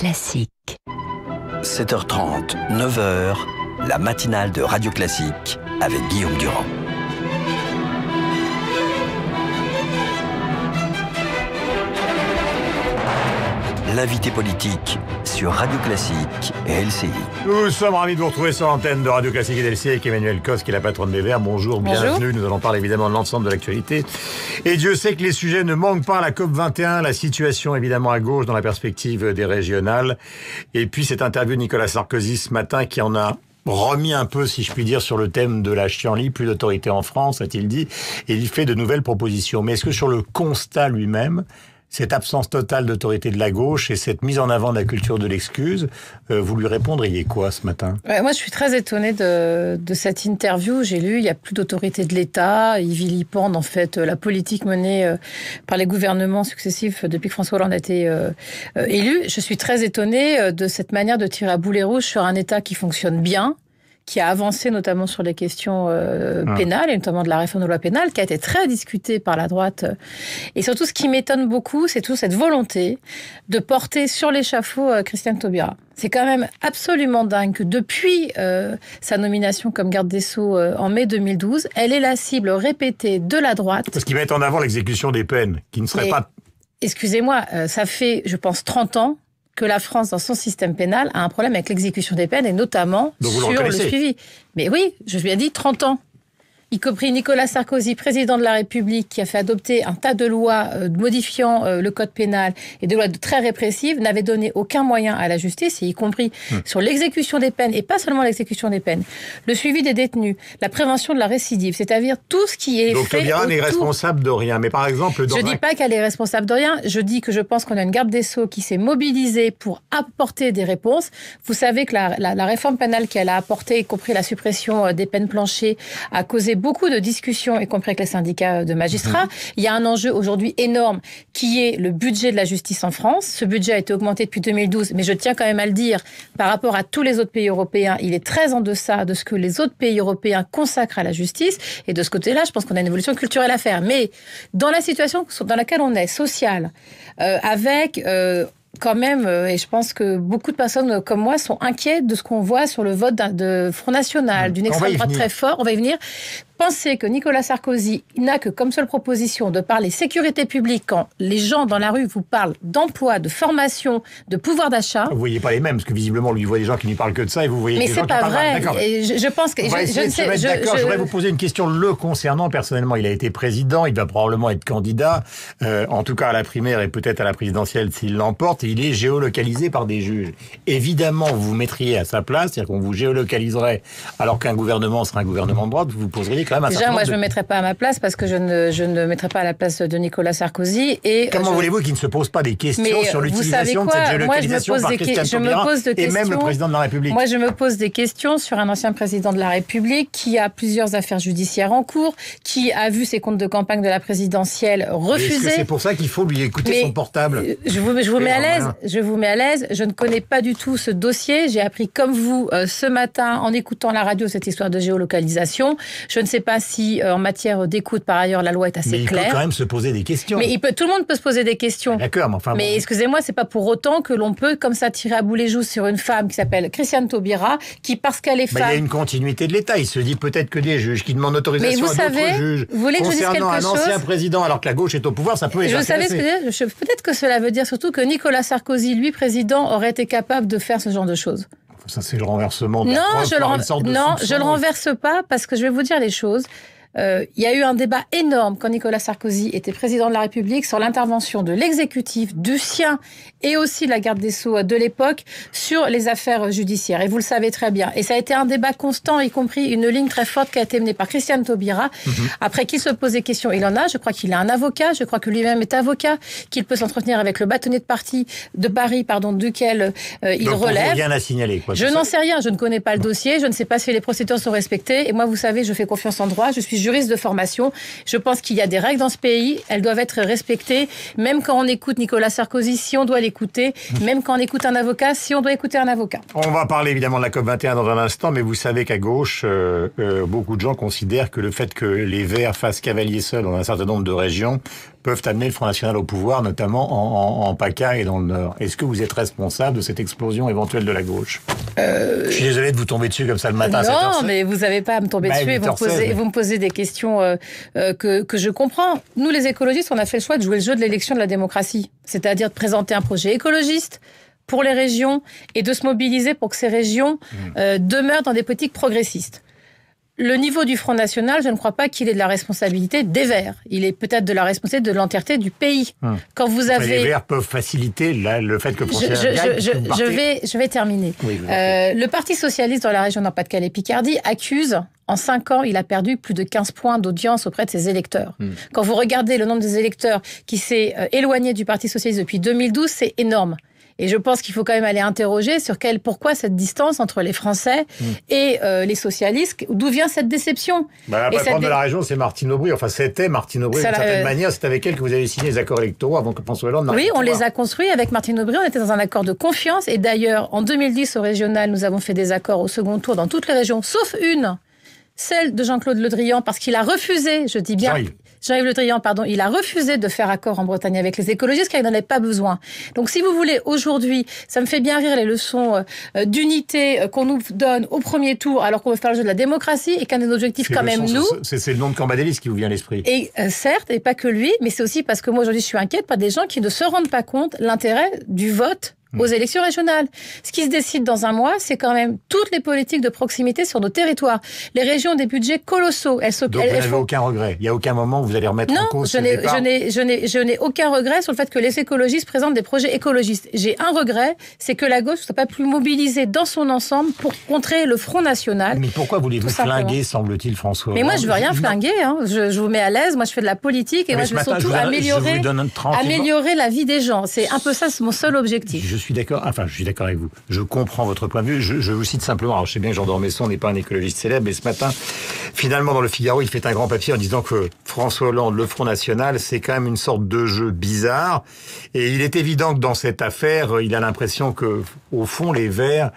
Classique. 7h30, 9h, la matinale de Radio Classique avec Guillaume Durand. L'invité politique sur Radio Classique et LCI. Nous sommes ravis de vous retrouver sur l'antenne de Radio Classique et LCI avec Emmanuelle Cos, qui est la patronne des Verts. Bonjour, bienvenue. Nous allons parler évidemment de l'ensemble de l'actualité. Et Dieu sait que les sujets ne manquent pas à la COP21. La situation évidemment à gauche dans la perspective des régionales. Et puis cette interview de Nicolas Sarkozy ce matin qui en a remis un peu, si je puis dire, sur le thème de la chienlit, plus d'autorité en France, a-t-il dit. Et il fait de nouvelles propositions. Mais est-ce que sur le constat lui-même, cette absence totale d'autorité de la gauche et cette mise en avant de la culture de l'excuse, vous lui répondriez quoi ce matin ? Moi, je suis très étonnée de cette interview. J'ai lu, il n'y a plus d'autorité de l'État. Il vilipende en fait la politique menée par les gouvernements successifs depuis que François Hollande a été élu. Je suis très étonnée de cette manière de tirer à boulet rouge sur un État qui fonctionne bien, qui a avancé notamment sur les questions pénales, et notamment de la réforme de la loi pénale, qui a été très discutée par la droite. Et surtout, ce qui m'étonne beaucoup, c'est toute cette volonté de porter sur l'échafaud Christiane Taubira. C'est quand même absolument dingue que depuis sa nomination comme garde des Sceaux en mai 2012, elle est la cible répétée de la droite. Parce qu'ils mettent en avant l'exécution des peines, qui ne serait pas... Excusez-moi, ça fait, je pense, 30 ans que la France, dans son système pénal, a un problème avec l'exécution des peines, et notamment sur le suivi. Mais oui, je lui ai dit 30 ans. Y compris Nicolas Sarkozy, président de la République, qui a fait adopter un tas de lois modifiant le code pénal et des lois très répressives, n'avait donné aucun moyen à la justice, et y compris sur l'exécution des peines, et pas seulement l'exécution des peines, le suivi des détenus, la prévention de la récidive, c'est-à-dire tout ce qui est Donc fait... Donc Taubira n'est responsable de rien, mais par exemple... Je ne dis pas qu'elle est responsable de rien, je dis que je pense qu'on a une garde des Sceaux qui s'est mobilisée pour apporter des réponses. Vous savez que la réforme pénale qu'elle a apportée, y compris la suppression des peines planchées, a causé beaucoup de discussions, y compris avec les syndicats de magistrats. Il y a un enjeu aujourd'hui énorme qui est le budget de la justice en France. Ce budget a été augmenté depuis 2012, mais je tiens quand même à le dire, par rapport à tous les autres pays européens, il est très en deçà de ce que les autres pays européens consacrent à la justice. Et de ce côté-là, je pense qu'on a une évolution culturelle à faire. Mais dans la situation dans laquelle on est, sociale, avec... quand même, et je pense que beaucoup de personnes comme moi sont inquiètes de ce qu'on voit sur le vote de Front National, d'une extrême droite très fort. On va y venir. Pensez que Nicolas Sarkozy n'a que comme seule proposition de parler sécurité publique quand les gens dans la rue vous parlent d'emploi, de formation, de pouvoir d'achat. Vous voyez pas les mêmes, parce que visiblement, lui, il voit des gens qui n'y parlent que de ça, et vous voyez des gens qui parlent... Mais c'est pas vrai. Et je pense que... Je voudrais vous poser une question le concernant. Personnellement, il a été président, il va probablement être candidat, en tout cas à la primaire et peut-être à la présidentielle s'il l'emporte, et il est géolocalisé par des juges. Évidemment, vous vous mettriez à sa place, c'est-à-dire qu'on vous géolocaliserait alors qu'un gouvernement serait un gouvernement de droite, vous vous poseriez quand même un certain nombre Déjà, moi, je ne me mettrais pas à ma place parce que je ne mettrais pas à la place de Nicolas Sarkozy. Et comment voulez-vous qu'il ne se pose pas des questions sur l'utilisation de cette géolocalisation par Christiane Taubira et même le président de la République ? Moi, je me pose des questions sur un ancien président de la République qui a plusieurs affaires judiciaires en cours, qui a vu ses comptes de campagne de la présidentielle refusés. Est-ce que c'est pour ça qu'il faut lui écouter son portable ? Je vous mets à l'aise. Je vous mets à l'aise. Je ne connais pas du tout ce dossier. J'ai appris comme vous ce matin en écoutant la radio cette histoire de géolocalisation. Je ne sais pas si en matière d'écoute, par ailleurs, la loi est assez claire. Mais il peut quand même se poser des questions. Mais tout le monde peut se poser des questions. D'accord, mais enfin... Mais excusez-moi, c'est pas pour autant que l'on peut, comme ça, tirer à boulet rouge sur une femme qui s'appelle Christiane Taubira, qui, parce qu'elle est femme... il y a une continuité de l'État. Il se dit peut-être que des juges qui demandent autorisation à d'autres juges vous voulez que concernant je dise un ancien président, alors que la gauche est au pouvoir, ça peut les intéresser. Vous savez ce que je veux dire ? Peut-être que cela veut dire surtout que Nicolas Sarkozy, lui, président, aurait été capable de faire ce genre de choses. Ça, c'est le renversement de non, je le renverse pas, parce que je vais vous dire les choses. Il y a eu un débat énorme quand Nicolas Sarkozy était président de la République sur l'intervention de l'exécutif, du sien et aussi de la garde des Sceaux de l'époque sur les affaires judiciaires. Et vous le savez très bien. Et ça a été un débat constant, y compris une ligne très forte qui a été menée par Christiane Taubira. Après qu'il se pose des questions, il en a. Je crois qu'il a un avocat. Je crois que lui-même est avocat, qu'il peut s'entretenir avec le bâtonnier de Paris, duquel il donc, relève. Donc, rien à signaler, quoi. Je n'en sais rien. Je ne connais pas le dossier. Je ne sais pas si les procédures sont respectées. Et moi, vous savez, je fais confiance en droit. Je suis juriste de formation. Je pense qu'il y a des règles dans ce pays. Elles doivent être respectées. Même quand on écoute Nicolas Sarkozy, si on doit l'écouter. Même quand on écoute un avocat, si on doit écouter un avocat. On va parler évidemment de la COP21 dans un instant, mais vous savez qu'à gauche, beaucoup de gens considèrent que le fait que les Verts fassent cavalier seul dans un certain nombre de régions peuvent amener le Front National au pouvoir, notamment en PACA et dans le Nord. Est-ce que vous êtes responsable de cette explosion éventuelle de la gauche ? Je suis désolé de vous tomber dessus comme ça le matin à 7h. Non, mais vous n'avez pas à me tomber dessus et vous me posez des questions que je comprends. Nous, les écologistes, on a fait le choix de jouer le jeu de l'élection de la démocratie. C'est-à-dire de présenter un projet écologiste pour les régions et de se mobiliser pour que ces régions demeurent dans des politiques progressistes. Le niveau du Front National, je ne crois pas qu'il ait de la responsabilité des Verts. Il est peut-être de la responsabilité de l'entièreté du pays. Quand vous avez... Les Verts peuvent faciliter le fait que le Front National gagne. Je vais terminer. Oui, le Parti Socialiste dans la région Nord-Pas-de-Calais-Picardie accuse, en 5 ans, il a perdu plus de 15 points d'audience auprès de ses électeurs. Quand vous regardez le nombre des électeurs qui s'est éloigné du Parti Socialiste depuis 2012, c'est énorme. Et je pense qu'il faut quand même aller interroger sur pourquoi cette distance entre les Français et les socialistes. D'où vient cette déception ? La patronne de la région, c'est Martine Aubry. Enfin, c'était Martine Aubry d'une certaine manière. C'est avec elle que vous avez signé les accords électoraux avant que François Hollande n'arrive. Oui, on les a construits avec Martine Aubry. On était dans un accord de confiance. Et d'ailleurs, en 2010, au régional, nous avons fait des accords au second tour dans toutes les régions, sauf une, celle de Jean-Claude Le Drian, parce qu'il a refusé, je dis bien... Jean-Yves Le Drian, il a refusé de faire accord en Bretagne avec les écologistes car il n'en avait pas besoin. Donc si vous voulez, aujourd'hui, ça me fait bien rire les leçons d'unité qu'on nous donne au premier tour alors qu'on veut faire le jeu de la démocratie et qu'un des objectifs quand même nous... C'est le nom de Cambadélis qui vous vient à l'esprit. Et certes, et pas que lui, mais c'est aussi parce que moi aujourd'hui je suis inquiète par des gens qui ne se rendent pas compte l'intérêt du vote aux élections régionales. Ce qui se décide dans un mois, c'est quand même toutes les politiques de proximité sur nos territoires. Les régions ont des budgets colossaux. Donc vous n'avez aucun regret. Il n'y a aucun moment où vous allez remettre en cause ce départ. Je n'ai aucun regret sur le fait que les écologistes présentent des projets écologistes. J'ai un regret, c'est que la gauche ne soit pas plus mobilisée dans son ensemble pour contrer le Front National. Mais pourquoi voulez-vous flinguer, semble-t-il, François Hollande ? Mais moi, je veux rien flinguer. Je vous mets à l'aise. Moi, je fais de la politique et moi, je veux surtout améliorer la vie des gens. C'est un peu ça, c'est mon seul objectif. Je suis d'accord avec vous. Je comprends votre point de vue. Je vous cite simplement. Alors, je sais bien que Jean d'Ormesson n'est pas un écologiste célèbre, mais ce matin, finalement, dans le Figaro, il fait un grand papier en disant que François Hollande, le Front National, c'est quand même une sorte de jeu bizarre. Et il est évident que dans cette affaire, il a l'impression que, au fond, les Verts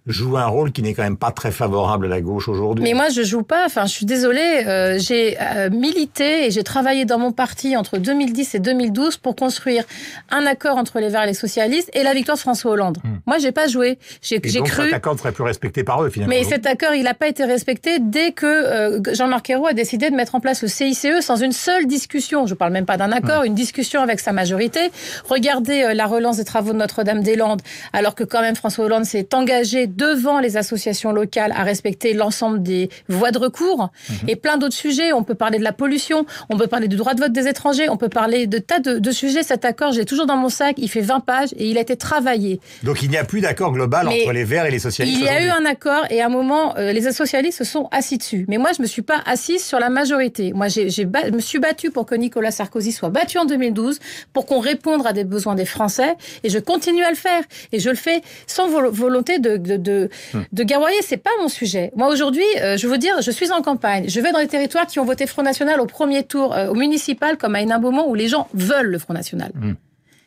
joue un rôle qui n'est quand même pas très favorable à la gauche aujourd'hui. Mais moi, je joue pas. Enfin, je suis désolée. J'ai milité et j'ai travaillé dans mon parti entre 2010 et 2012 pour construire un accord entre les Verts et les socialistes et la victoire de François Hollande. Moi, j'ai pas joué. J'ai cru. Cet accord serait plus respecté par eux, finalement. Mais cet accord, il n'a pas été respecté dès que Jean-Marc Ayrault a décidé de mettre en place le CICE sans une seule discussion. Je parle même pas d'un accord, une discussion avec sa majorité. Regardez la relance des travaux de Notre-Dame-des-Landes, alors que quand même François Hollande s'est engagé devant les associations locales à respecter l'ensemble des voies de recours et plein d'autres sujets. On peut parler de la pollution, on peut parler du droit de vote des étrangers, on peut parler de tas de sujets. Cet accord, je l'ai toujours dans mon sac, il fait 20 pages et il a été travaillé. Donc il n'y a plus d'accord global entre les Verts et les socialistes. Il y a eu un accord et à un moment, les socialistes se sont assis dessus. Mais moi, je me suis pas assise sur la majorité. Moi, je me suis battue pour que Nicolas Sarkozy soit battu en 2012, pour qu'on réponde à des besoins des Français et je continue à le faire. Et je le fais sans volonté de guerroyer, c'est pas mon sujet. Moi, aujourd'hui, je veux dire, je suis en campagne. Je vais dans les territoires qui ont voté Front National au premier tour, au municipal, comme à Hénin-Beaumont, où les gens veulent le Front National.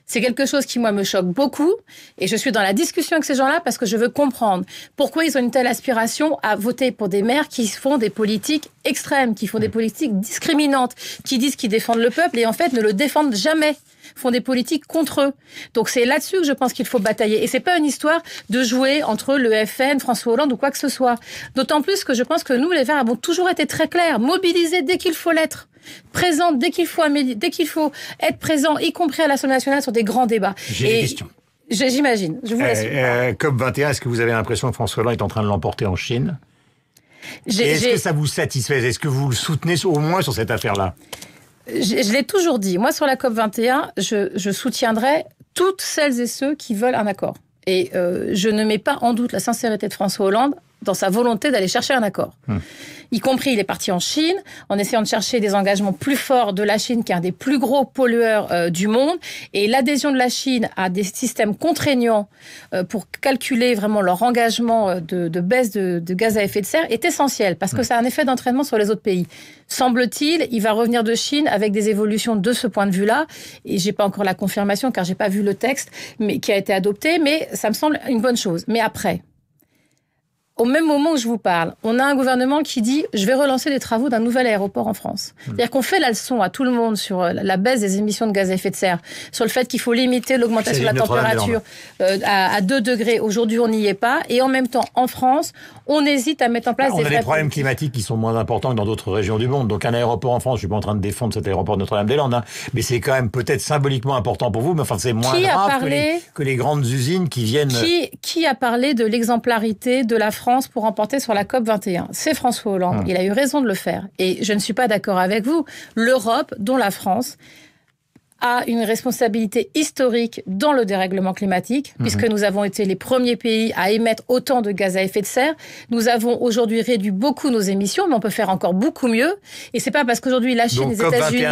C'est quelque chose qui, moi, me choque beaucoup. Et je suis dans la discussion avec ces gens-là parce que je veux comprendre pourquoi ils ont une telle aspiration à voter pour des maires qui font des politiques extrêmes, qui font des politiques discriminantes, qui disent qu'ils défendent le peuple et en fait ne le défendent jamais. Font des politiques contre eux. Donc c'est là-dessus que je pense qu'il faut batailler. Et c'est pas une histoire de jouer entre le FN, François Hollande ou quoi que ce soit. D'autant plus que je pense que nous, les Verts, avons toujours été très clairs. Mobilisés dès qu'il faut l'être. Présents dès qu'il faut être présent, y compris à l'Assemblée nationale sur des grands débats. J'ai des questions. J'imagine. Je vous laisse. COP21, est-ce que vous avez l'impression que François Hollande est en train de l'emporter en Chine ? Est-ce que ça vous satisfait ? Est-ce que vous le soutenez au moins sur cette affaire-là ? Je l'ai toujours dit. Moi, sur la COP21, je soutiendrai toutes celles et ceux qui veulent un accord. Et je ne mets pas en doute la sincérité de François Hollande dans sa volonté d'aller chercher un accord. Y compris, il est parti en Chine, en essayant de chercher des engagements plus forts de la Chine, qui est un des plus gros pollueurs du monde. Et l'adhésion de la Chine à des systèmes contraignants pour calculer vraiment leur engagement de baisse de gaz à effet de serre est essentielle, parce que ça a un effet d'entraînement sur les autres pays. Semble-t-il, il va revenir de Chine avec des évolutions de ce point de vue-là. Et j'ai pas encore la confirmation, car j'ai pas vu le texte mais qui a été adopté, mais ça me semble une bonne chose. Mais après... au même moment où je vous parle, on a un gouvernement qui dit « je vais relancer les travaux d'un nouvel aéroport en France ». C'est-à-dire qu'on fait la leçon à tout le monde sur la baisse des émissions de gaz à effet de serre, sur le fait qu'il faut limiter l'augmentation de la température à 2 degrés. Aujourd'hui, on n'y est pas. Et en même temps, en France, on hésite à mettre en place on a des problèmes climatiques qui sont moins importants que dans d'autres régions du monde. Donc un aéroport en France, je suis pas en train de défendre cet aéroport de Notre-Dame-des-Landes, hein, mais c'est quand même peut-être symboliquement important pour vous, mais enfin c'est moins grave que les grandes usines qui viennent... Qui a parlé de l'exemplarité de la France pour remporter sur la COP21? C'est François Hollande. Il a eu raison de le faire. Et je ne suis pas d'accord avec vous. L'Europe, dont la France, a une responsabilité historique dans le dérèglement climatique, puisque nous avons été les premiers pays à émettre autant de gaz à effet de serre. Nous avons aujourd'hui réduit beaucoup nos émissions, mais on peut faire encore beaucoup mieux. Et c'est pas parce qu'aujourd'hui la Chine, les États-Unis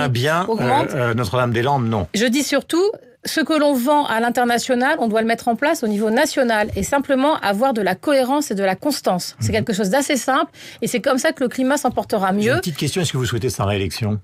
augmentent. Notre-Dame-des-Landes, non. Je dis surtout, ce que l'on vend à l'international, on doit le mettre en place au niveau national et simplement avoir de la cohérence et de la constance. C'est quelque chose d'assez simple et c'est comme ça que le climat s'en portera mieux. J'ai une petite question, est-ce que vous souhaitez sa réélection ?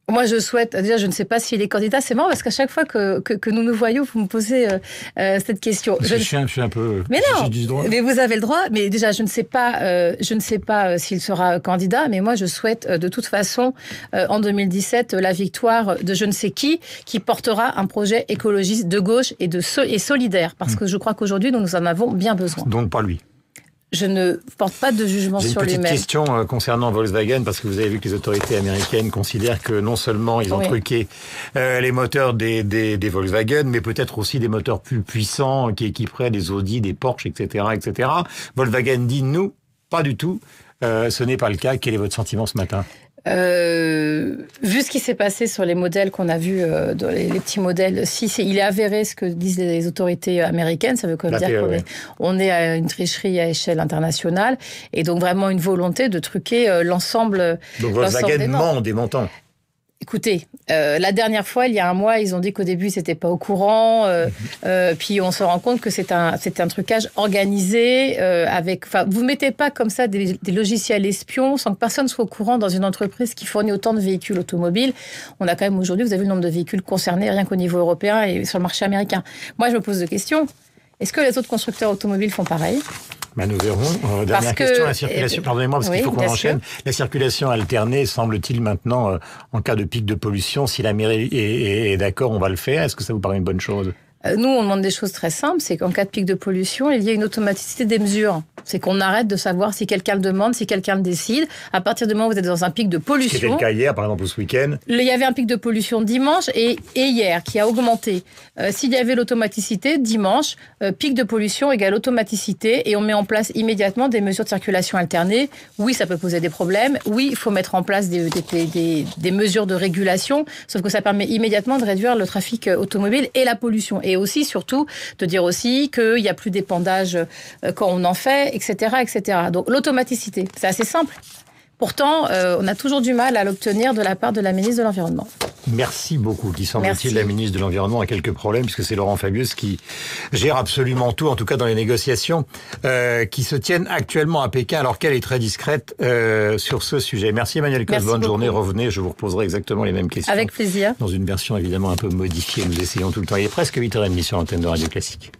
Moi, je souhaite... Déjà, je ne sais pas s'il est candidat. C'est marrant parce qu'à chaque fois que nous voyons, vous me posez cette question. Je suis un peu... Mais non, mais vous avez le droit. Mais déjà, je ne sais pas s'il sera candidat. Mais moi, je souhaite de toute façon, en 2017, la victoire de je ne sais qui portera un projet écologiste de gauche et solidaire. Parce que je crois qu'aujourd'hui, nous en avons bien besoin. Donc pas lui. Je ne porte pas de jugement sur lui-même. J'ai une petite question concernant Volkswagen, parce que vous avez vu que les autorités américaines considèrent que non seulement ils ont truqué les moteurs des Volkswagen, mais peut-être aussi des moteurs plus puissants qui équiperaient des Audi, des Porsche, etc., etc. Volkswagen dit nous, pas du tout. Ce n'est pas le cas. Quel est votre sentiment ce matin ? Vu ce qui s'est passé sur les modèles qu'on a vus, les petits modèles, il est avéré ce que disent les autorités américaines, ça veut quand même dire qu'on est à une tricherie à échelle internationale et donc vraiment une volonté de truquer l'ensemble. Donc Volkswagen ment en démentant. Écoutez, la dernière fois, il y a un mois, ils ont dit qu'au début, c'était pas au courant. Puis on se rend compte que c'est un trucage organisé avec. Enfin, vous mettez pas comme ça des logiciels espions sans que personne soit au courant dans une entreprise qui fournit autant de véhicules automobiles. On a quand même aujourd'hui, vous avez vu le nombre de véhicules concernés rien qu'au niveau européen et sur le marché américain. Moi, je me pose deux questions. Est-ce que les autres constructeurs automobiles font pareil ? Nous verrons. Dernière question, la circulation. Pardonnez-moi, parce qu'il faut qu'on enchaîne. La circulation alternée, semble-t-il maintenant, en cas de pic de pollution, si la mairie est d'accord, on va le faire. Est-ce que ça vous paraît une bonne chose ? Nous, on demande des choses très simples. C'est qu'en cas de pic de pollution, il y a une automaticité des mesures. C'est qu'on arrête de savoir si quelqu'un le demande, si quelqu'un le décide. À partir du moment où vous êtes dans un pic de pollution... C'était le cas hier, par exemple, ce week-end. Il y avait un pic de pollution dimanche et hier, qui a augmenté. S'il y avait l'automaticité, dimanche, pic de pollution égale automaticité et on met en place immédiatement des mesures de circulation alternée. Oui, ça peut poser des problèmes. Oui, il faut mettre en place des mesures de régulation, sauf que ça permet immédiatement de réduire le trafic automobile et la pollution. Et aussi, surtout, de dire aussi qu'il n'y a plus d'épandage quand on en fait, etc., etc. Donc, l'automaticité, c'est assez simple. Pourtant, on a toujours du mal à l'obtenir de la part de la ministre de l'Environnement. Merci beaucoup. Qui semble-t-il, la ministre de l'Environnement a quelques problèmes, puisque c'est Laurent Fabius qui gère absolument tout, en tout cas dans les négociations qui se tiennent actuellement à Pékin, alors qu'elle est très discrète sur ce sujet. Merci Emmanuelle Cos, bonne journée. Revenez, je vous reposerai exactement les mêmes questions. Avec plaisir. Dans une version évidemment un peu modifiée, nous essayons tout le temps. Il est presque 8h30 sur l'antenne de Radio Classique.